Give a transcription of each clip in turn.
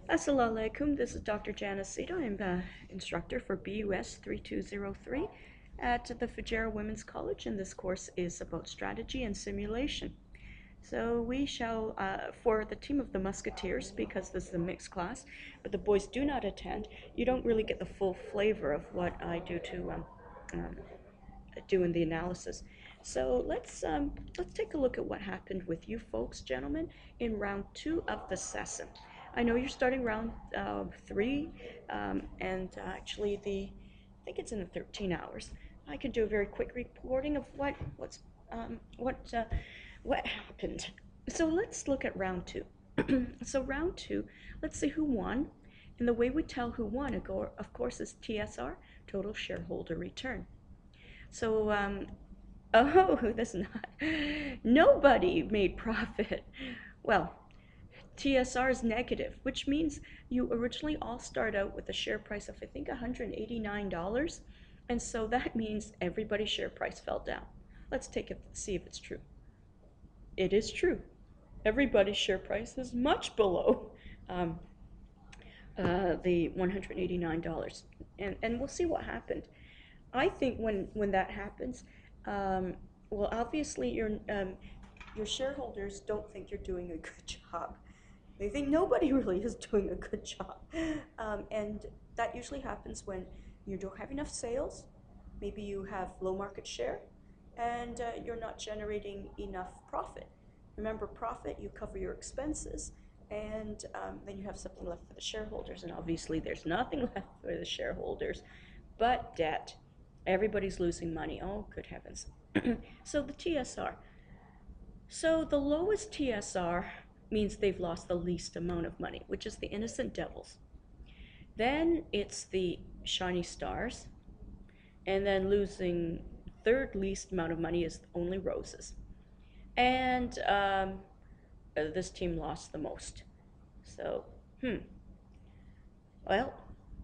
Assalamu alaikum. This is Dr. Janice Sito. I'm an instructor for BUS 3203 at the Fujairah Women's College, and this course is about strategy and simulation. So we shall, for the team of the Musketeers, because this is a mixed class, but the boys do not attend, you don't really get the full flavor of what I do to do in the analysis. So let's take a look at what happened with you folks, gentlemen, in round 2 of the session. I know you're starting round 3, and actually I think it's in the 13 hours. I can do a very quick reporting of what happened. So let's look at round 2. So round 2, let's see who won. And the way we tell who won, of course, is TSR, total shareholder return. So, oh, that's not, nobody made profit. Well, TSR is negative, which means you originally all start out with a share price of, I think, $189. And so that means everybody's share price fell down. Let's see if it's true. It is true. Everybody's share price is much below the $189. And we'll see what happened. I think when that happens, well, obviously your shareholders don't think you're doing a good job. They think nobody really is doing a good job, and that usually happens when you don't have enough sales. Maybe you have low market share, and you're not generating enough profit. Remember, profit, you cover your expenses, and then you have something left for the shareholders. And obviously, there's nothing left for the shareholders but debt. Everybody's losing money. Oh, good heavens. So the TSR. So the lowest TSR means they've lost the least amount of money, which is the innocent devils. Then it's the shiny stars. And then losing third least amount of money is only roses. And this team lost the most. So, well,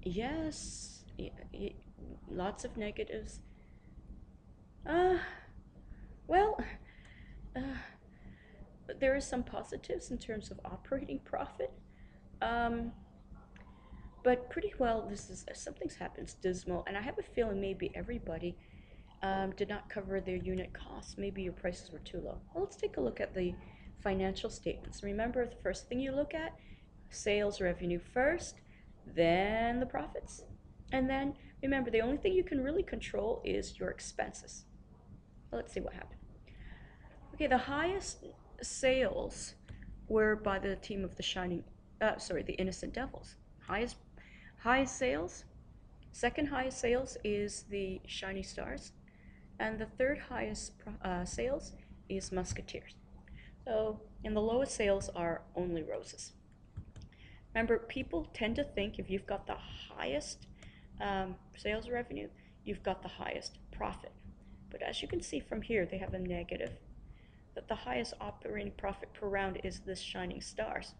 yes, lots of negatives. Well, there are some positives in terms of operating profit. But pretty well, something's happened. It's dismal, and I have a feeling maybe everybody did not cover their unit costs. Maybe your prices were too low. Well, let's take a look at the financial statements. Remember, the first thing you look at, sales revenue first, then the profits. And then, remember, the only thing you can really control is your expenses. Well, let's see what happened. Okay, the highest sales were by the team of the Innocent Devils. Highest sales, second highest sales is the Shiny Stars, and the third highest sales is Musketeers. So, and the lowest sales are only roses. Remember, people tend to think if you've got the highest sales revenue, you've got the highest profit. But as you can see from here, they have a negative. That the highest operating profit per round is this Shining Stars.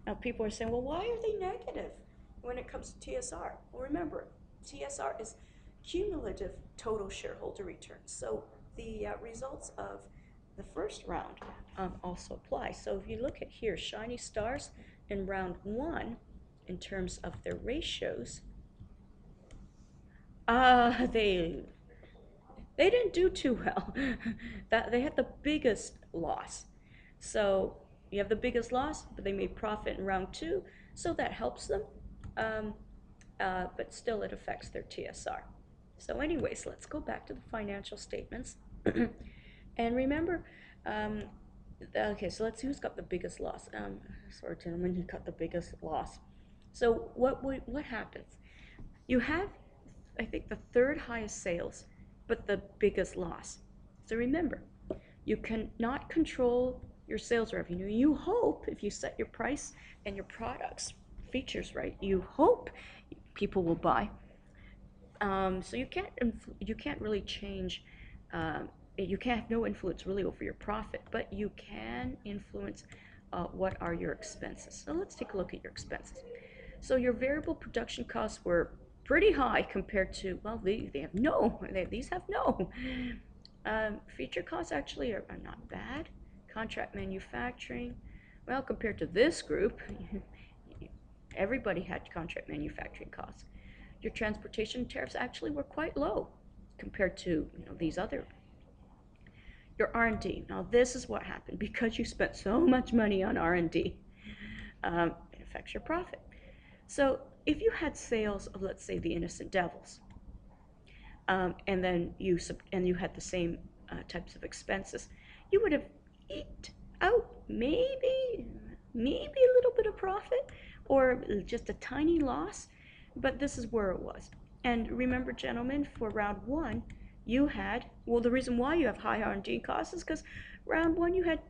Now people are saying, well, why are they negative when it comes to TSR? Well, remember, TSR is cumulative total shareholder return. So the results of the first round also apply. So if you look at here, Shiny Stars in round 1, in terms of their ratios, they didn't do too well. They had the biggest loss. So you have the biggest loss, but they made profit in round 2, so that helps them. But still it affects their TSR. So anyways, let's go back to the financial statements. And remember, okay, so let's see who's got the biggest loss. Sorry, gentlemen, who got the biggest loss. So what happens? You have, I think, the third highest sales, but the biggest loss. So remember, you cannot control your sales revenue. You hope, if you set your price and your products features right, you hope people will buy. So you can't really change. You can't have no influence really over your profit, but you can influence what are your expenses. So let's take a look at your expenses. So your variable production costs were pretty high compared to, well, these have no. Feature costs actually are not bad. Contract manufacturing, well, compared to this group, Everybody had contract manufacturing costs. Your transportation tariffs actually were quite low compared to these other. Your R&D. Now this is what happened because you spent so much money on R&D. It affects your profit. So if you had sales of, let's say, the Innocent Devils, and then you had the same types of expenses, you would have eked out maybe a little bit of profit or just a tiny loss, but this is where it was. And remember, gentlemen, for round one, you had, well, the reason why you have high R&D costs is because round one you had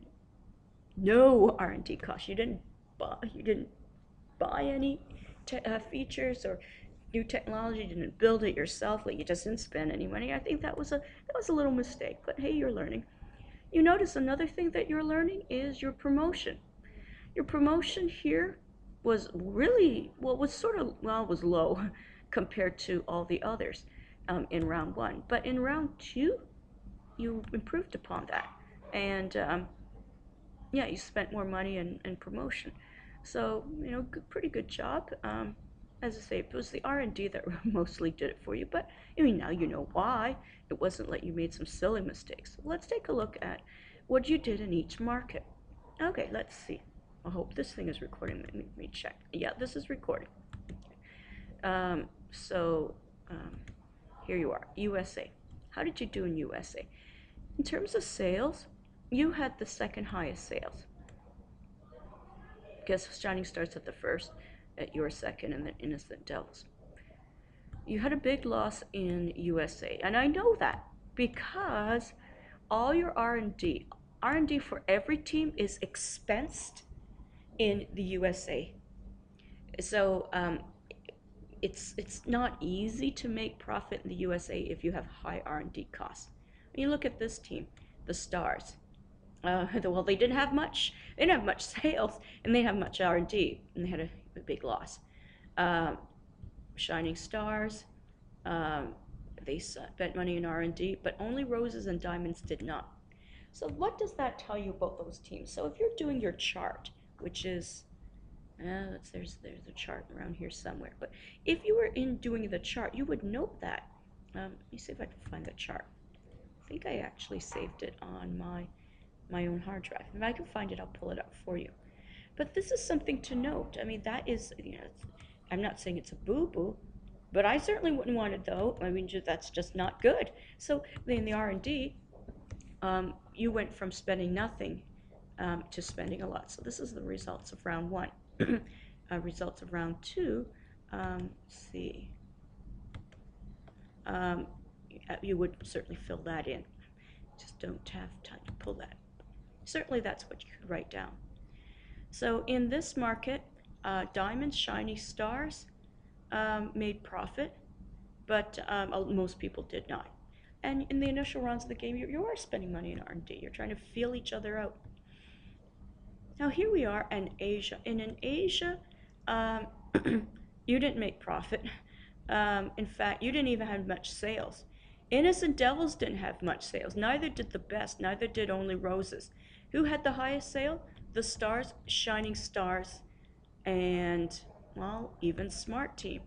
no R&D costs. You didn't buy any features or new technology. You didn't build it yourself. Like, you just didn't spend any money. I think that was a little mistake. But hey, you're learning. You notice another thing that you're learning is your promotion. Your promotion here was really, well, was sort of, well, was low compared to all the others in round one. But in round two, you improved upon that. And yeah, you spent more money in promotion. So, pretty good job. As I say, it was the R&D that mostly did it for you. But, now you know why. It wasn't like you made some silly mistakes. Let's take a look at what you did in each market. Okay, let's see. I hope this thing is recording. Let me check. Yeah, this is recording. So here you are, USA. How did you do in USA? In terms of sales, you had the second highest sales. Because Shining Stars at the first, at your second, and then Innocent Devils. You had a big loss in USA, and I know that because all your R&D for every team is expensed in the USA. So it's not easy to make profit in the USA if you have high R&D costs. When you look at this team, the Stars. Well, they didn't have much. They didn't have much sales, and they didn't have much R&D, and they had a big loss. Shining Stars, they spent money in R&D, but only Roses and Diamonds did not. So what does that tell you about those teams? So if you're doing your chart, which is, there's a chart around here somewhere, but if you were doing the chart, you would note that. Let me see if I can find the chart. I think I actually saved it on my own hard drive. If I can find it, I'll pull it up for you. But this is something to note. I mean, that is, I'm not saying it's a boo-boo, but I certainly wouldn't want it, though. I mean, that's just not good. So in the R&D, you went from spending nothing to spending a lot. So this is the results of round one. Results of round two, let's see. You would certainly fill that in. Just don't have time to pull that. Certainly that's what you could write down. So in this market, Diamonds, Shiny Stars made profit, but most people did not. And in the initial rounds of the game, you are spending money in R&D. You're trying to feel each other out. Now here we are in Asia. And in Asia, you didn't make profit. In fact, you didn't even have much sales. Innocent Devils didn't have much sales. Neither did the Best. Neither did Only Roses. Who had the highest sale? The Stars, Shining Stars, and, well, even Smart Team.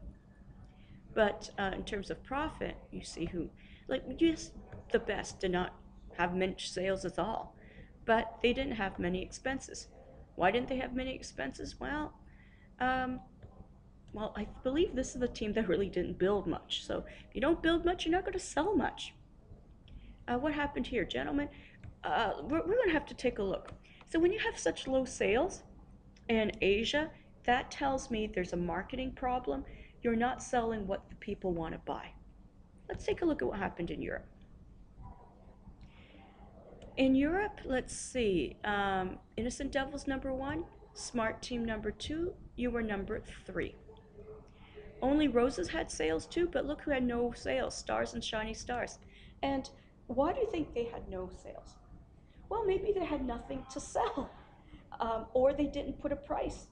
But in terms of profit, you see who, like, just the Best did not have much sales at all. But they didn't have many expenses. Why didn't they have many expenses? Well, I believe this is the team that really didn't build much. So if you don't build much, you're not going to sell much. What happened here, gentlemen? We're going to have to take a look. So when you have such low sales in Asia, that tells me there's a marketing problem. You're not selling what the people want to buy. Let's take a look at what happened in Europe. In Europe, let's see, Innocent Devils number 1, Smart Team number 2, you were number 3. Only Roses had sales too, but look who had no sales, Stars and Shiny Stars. And why do you think they had no sales? Well, maybe they had nothing to sell, or they didn't put a price.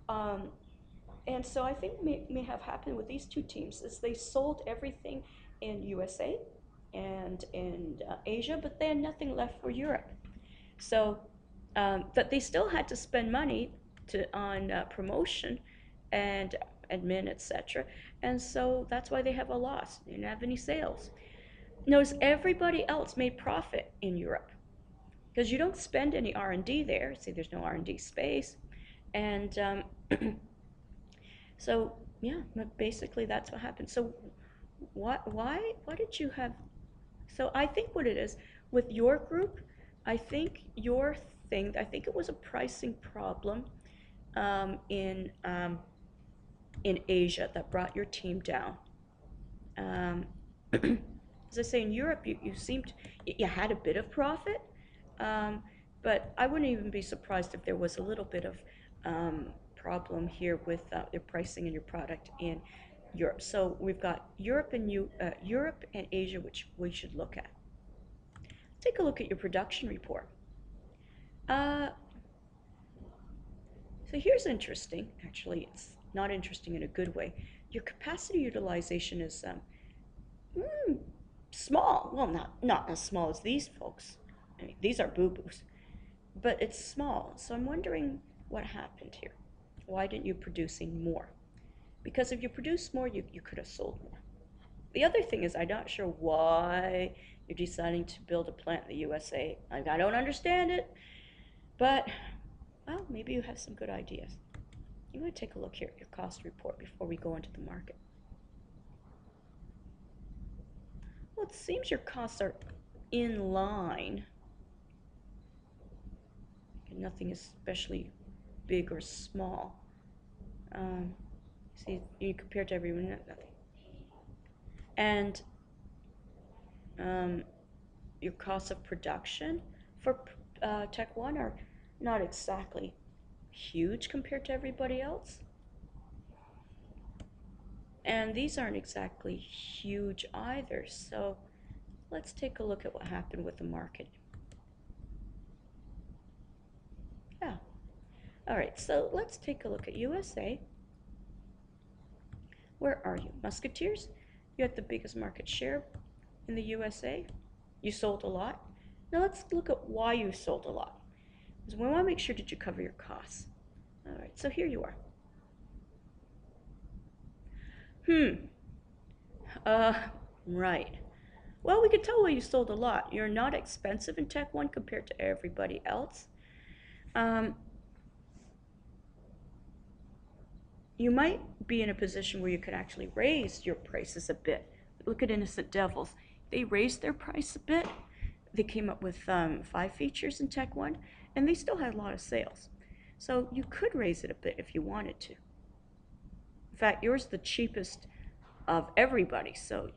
And so I think may have happened with these two teams is they sold everything in USA and in Asia, but they had nothing left for Europe. So, but they still had to spend money on promotion, and admin, etc. And so that's why they have a loss. They didn't have any sales. Notice everybody else made profit in Europe because you don't spend any R&D there. See, there's no R&D space. And so, yeah, basically that's what happened. So why did you have, so I think what it is, with your group, I think your thing, I think it was a pricing problem um, in, um, in Asia that brought your team down. As I say, in Europe, you seemed, you had a bit of profit, um, but I wouldn't even be surprised if there was a little bit of problem here with your pricing and your product in Europe. So we've got Europe and Asia, which we should look at. Take a look at your production report. Uh, so here's interesting. Actually, it's not interesting in a good way. Your capacity utilization is small. Well, not as small as these folks. I mean, these are boo-boos, but it's small. So I'm wondering what happened here. Why didn't you producing more? Because if you produced more, you could have sold more. The other thing is, I'm not sure why you're deciding to build a plant in the USA. Like, I don't understand it, but, well, maybe you have some good ideas. I'm going to take a look here at your cost report before we go into the market. Well, it seems your costs are in line. Nothing especially big or small. See, you compare to everyone, nothing. And your costs of production for Tech One are not exactly huge compared to everybody else. And these aren't exactly huge either. So let's take a look at what happened with the market. Yeah. All right, so let's take a look at USA. Where are you? Musketeers? You had the biggest market share in the USA. You sold a lot. Now let's look at why you sold a lot. Because we want to make sure that you cover your costs. All right, so here you are. Right. Well, we could tell why you sold a lot. You're not expensive in Tech One compared to everybody else. You might be in a position where you could actually raise your prices a bit. Look at Innocent Devils. They raised their price a bit. They came up with 5 features in Tech One, and they still had a lot of sales. So you could raise it a bit if you wanted to. In fact, yours is the cheapest of everybody. So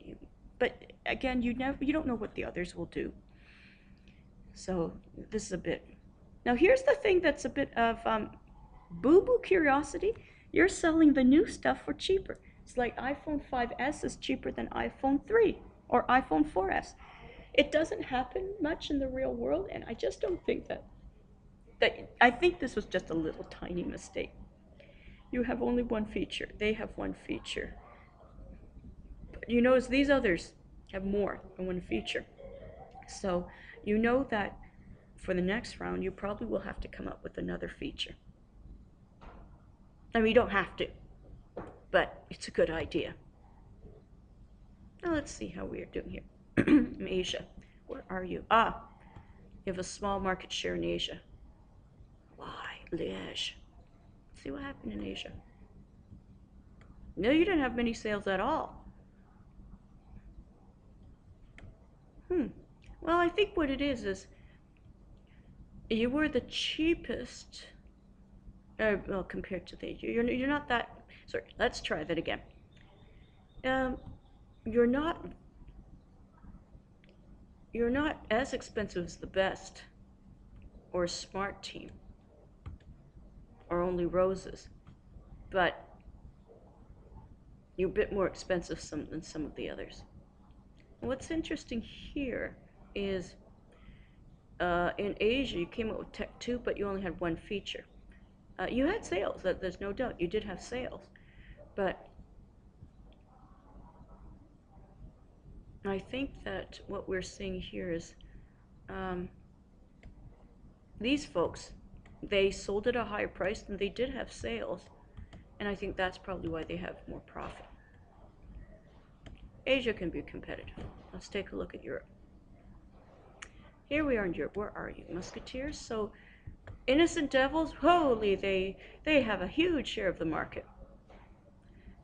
but again, you don't know what the others will do. So this is a bit. Now here's the thing that's a bit of boo-boo curiosity. You're selling the new stuff for cheaper. It's like iPhone 5S is cheaper than iPhone 3 or iPhone 4S. It doesn't happen much in the real world, and I just don't think that I think this was just a little tiny mistake. You have only one feature. They have one feature. But you notice these others have more than one feature. So you know that for the next round, you probably will have to come up with another feature. I mean, you don't have to, but it's a good idea. Now let's see how we are doing here. Asia, where are you? You have a small market share in Asia. Why? Liège. Let's see what happened in Asia. No, you didn't have many sales at all. Well, I think what it is you were the cheapest. Well, compared to the, you're not that. Sorry, let's try that again. You're not as expensive as the best, or Smart Team, or Only Roses, but you're a bit more expensive than some of the others. What's interesting here is in Asia, you came up with Tech 2, but you only had one feature. You had sales, there's no doubt. You did have sales. But I think that what we're seeing here is these folks, they sold at a higher price and they did have sales. And I think that's probably why they have more profit. Asia can be competitive. Let's take a look at Europe. Here we are in Europe. Where are you? Musketeers. So Innocent Devils, holy, they have a huge share of the market.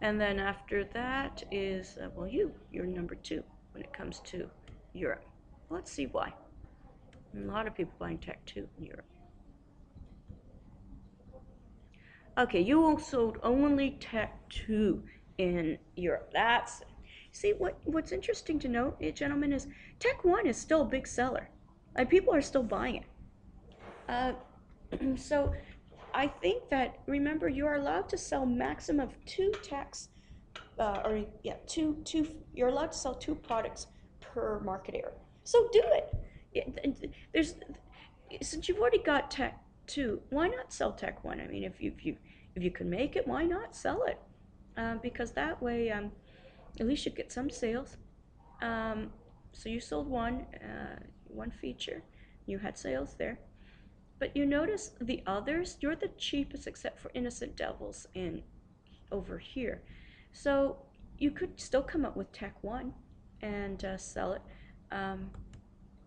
And then after that is, well, you're number 2 when it comes to Europe. Let's see why. A lot of people buying Tech 2 in Europe. Okay, you sold only Tech 2 in Europe. That's, see, what's interesting to note, gentlemen, is Tech 1 is still a big seller. Like, people are still buying it. So I think that, remember, you are allowed to sell maximum of 2 techs, you're allowed to sell 2 products per market area. So do it. Since you've already got Tech 2, why not sell Tech 1? I mean, if you can make it, why not sell it? Because that way, at least you get some sales. So you sold one feature, you had sales there. But you notice the others, you're the cheapest except for Innocent Devils in over here. So you could still come up with Tech 1 and sell it.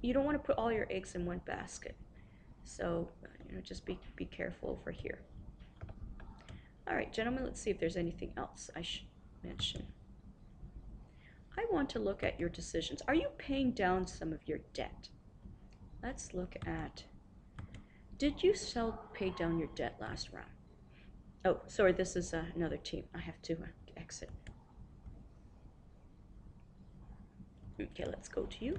You don't want to put all your eggs in one basket. So, just be careful over here. All right, gentlemen, let's see if there's anything else I should mention. I want to look at your decisions. Are you paying down some of your debt? Let's look at, did you pay down your debt last round? Oh, sorry, this is another team. I have to exit. Okay, let's go to you.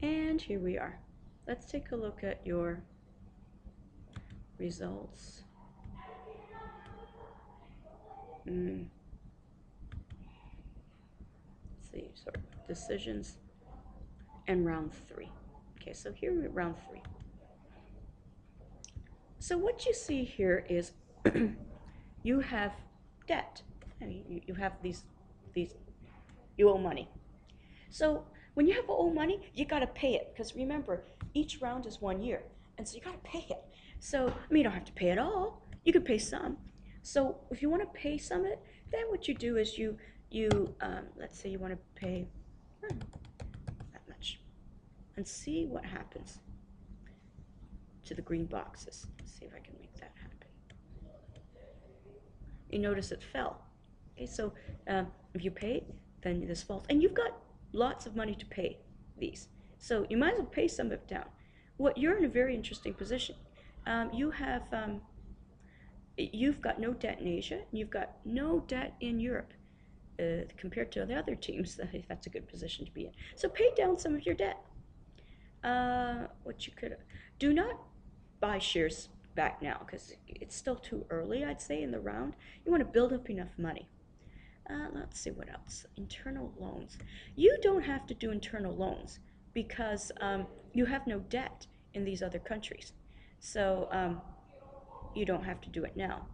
And here we are. Let's take a look at your results. Let's see, sort of decisions and round 3. Okay, so here we're at round 3. So what you see here is you have debt. I mean, you have these, you owe money. So when you have owe money, you gotta pay it, because remember, each round is 1 year, and so you gotta pay it. So, I mean, you don't have to pay it all. You can pay some. So if you want to pay some of it, then what you do is you let's say you want to pay that much, and see what happens to the green boxes. Let's see if I can make that happen. You notice it fell. Okay, so if you pay, then this falls, and you've got lots of money to pay these. So you might as well pay some of it down. You're in a very interesting position. You've got no debt in Asia, and you've got no debt in Europe. Compared to the other teams, that's a good position to be in. So pay down some of your debt. What you could do, not buy shares back now, because it's still too early, I'd say, in the round. You want to build up enough money. Let's see what else. Internal loans. You don't have to do internal loans because you have no debt in these other countries. So you don't have to do it now.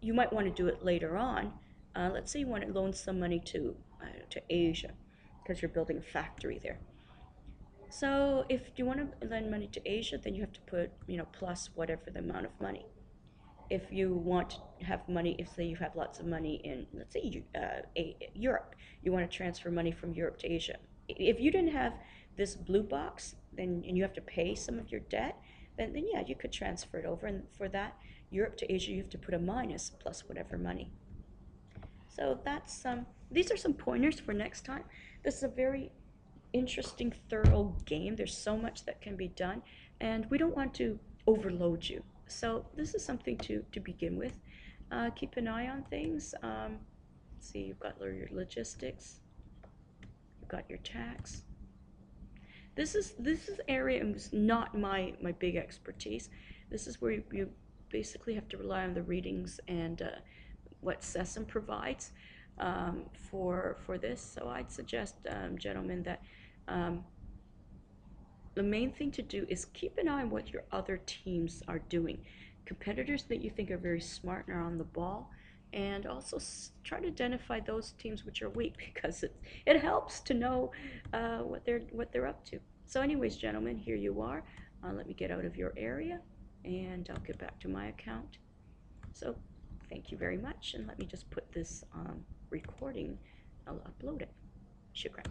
You might want to do it later on. Let's say you want to loan some money to Asia because you're building a factory there. So if you want to lend money to Asia, then you have to put, plus whatever the amount of money. If you want to have money, if say you have lots of money in, let's say, Europe, you want to transfer money from Europe to Asia. If you didn't have this blue box, and you have to pay some of your debt, then yeah, you could transfer it over. And for that, Europe to Asia, you have to put a minus plus whatever money. So that's these are some pointers for next time. This is a very interesting, thorough game. There's so much that can be done, and we don't want to overload you. So this is something to begin with. Keep an eye on things. Let's see, you've got your logistics, you've got your tax. This is area is not my big expertise. This is where you basically have to rely on the readings and what SESM provides for this. So I'd suggest, gentlemen, that the main thing to do is keep an eye on what your other teams are doing. Competitors that you think are very smart and are on the ball, and also try to identify those teams which are weak, because it helps to know what they're up to. So anyways, gentlemen, here you are. Let me get out of your area and I'll get back to my account. So thank you very much, and let me just put this recording, I'll upload it. Shukran.